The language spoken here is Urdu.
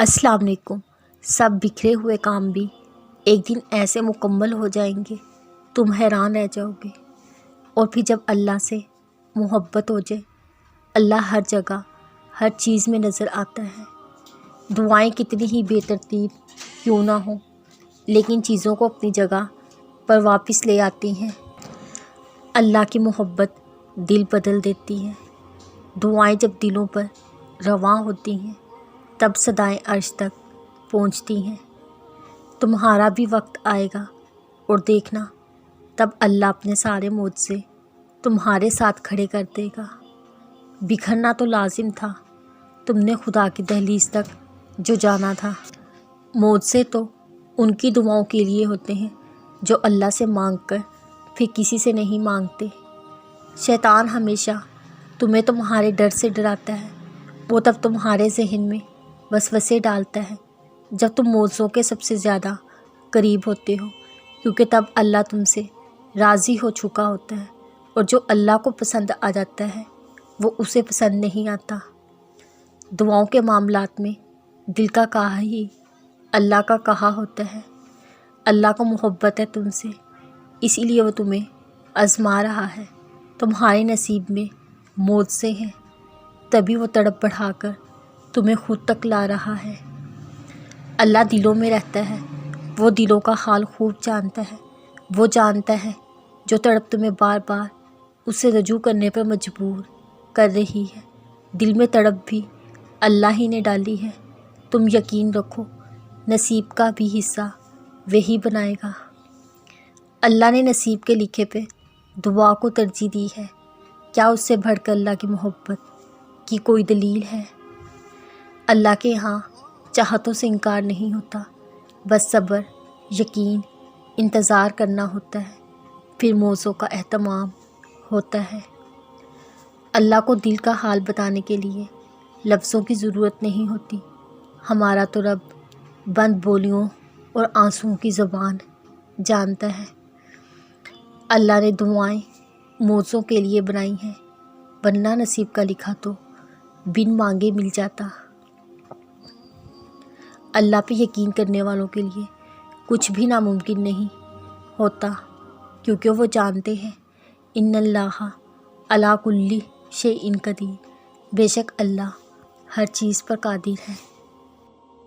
السلام علیکم۔ سب بکھرے ہوئے کام بھی ایک دن ایسے مکمل ہو جائیں گے تم حیران رہ جاؤ گے۔ اور پھر جب اللہ سے محبت ہو جائے، اللہ ہر جگہ ہر چیز میں نظر آتا ہے۔ دعائیں کتنی ہی بے ترتیب کیوں نہ ہوں، لیکن چیزوں کو اپنی جگہ پر واپس لے آتی ہیں۔ اللہ کی محبت دل بدل دیتی ہے۔ دعائیں جب دلوں پر رواں ہوتی ہیں تب صدائیں عرش تک پہنچتی ہیں۔ تمہارا بھی وقت آئے گا اور دیکھنا، تب اللہ اپنے سارے معجزے تمہارے ساتھ کھڑے کر دے گا۔ بکھرنا تو لازم تھا، تم نے خدا کی دہلیز تک جو جانا تھا۔ معجزے تو ان کی دعاؤں کے لیے ہوتے ہیں جو اللہ سے مانگ کر پھر کسی سے نہیں مانگتے۔ شیطان ہمیشہ تمہیں تمہارے ڈر سے ڈراتا ہے۔ وہ تب تمہارے ذہن میں وسوسے ڈالتا ہے جب تم معجزوں کے سب سے زیادہ قریب ہوتے ہو، کیونکہ تب اللہ تم سے راضی ہو چکا ہوتا ہے، اور جو اللہ کو پسند آ جاتا ہے وہ اسے پسند نہیں آتا۔ دعاؤں کے معاملات میں دل کا کہا ہی اللہ کا کہا ہوتا ہے۔ اللہ کو محبت ہے تم سے، اسی لیے وہ تمہیں آزما رہا ہے۔ تمہارے نصیب میں معجزے ہیں، تبھی وہ تڑپ بڑھا کر تمہیں خود تک لا رہا ہے۔ اللہ دلوں میں رہتا ہے، وہ دلوں کا حال خوب جانتا ہے۔ وہ جانتا ہے جو تڑپ تمہیں بار بار اس سے رجوع کرنے پر مجبور کر رہی ہے۔ دل میں تڑپ بھی اللہ ہی نے ڈالی ہے۔ تم یقین رکھو، نصیب کا بھی حصہ وہی بنائے گا۔ اللہ نے نصیب کے لکھے پہ دعا کو ترجیح دی ہے۔ کیا اس سے بڑھ کر اللہ کی محبت کی کوئی دلیل ہے؟ اللہ کے ہاں چاہتوں سے انکار نہیں ہوتا، بس صبر، یقین، انتظار کرنا ہوتا ہے، پھر معجزوں کا اہتمام ہوتا ہے۔ اللہ کو دل کا حال بتانے کے لیے لفظوں کی ضرورت نہیں ہوتی۔ ہمارا تو رب بند بولیوں اور آنسوؤں کی زبان جانتا ہے۔ اللہ نے دعائیں معجزوں کے لیے بنائی ہیں، ورنہ نصیب کا لکھا تو بن مانگے مل جاتا۔ اللہ پہ یقین کرنے والوں کے لیے کچھ بھی ناممکن نہیں ہوتا، کیونکہ وہ جانتے ہیں ان اللہ علی کل شیء قدیر، بے شک اللہ ہر چیز پر قادر ہے۔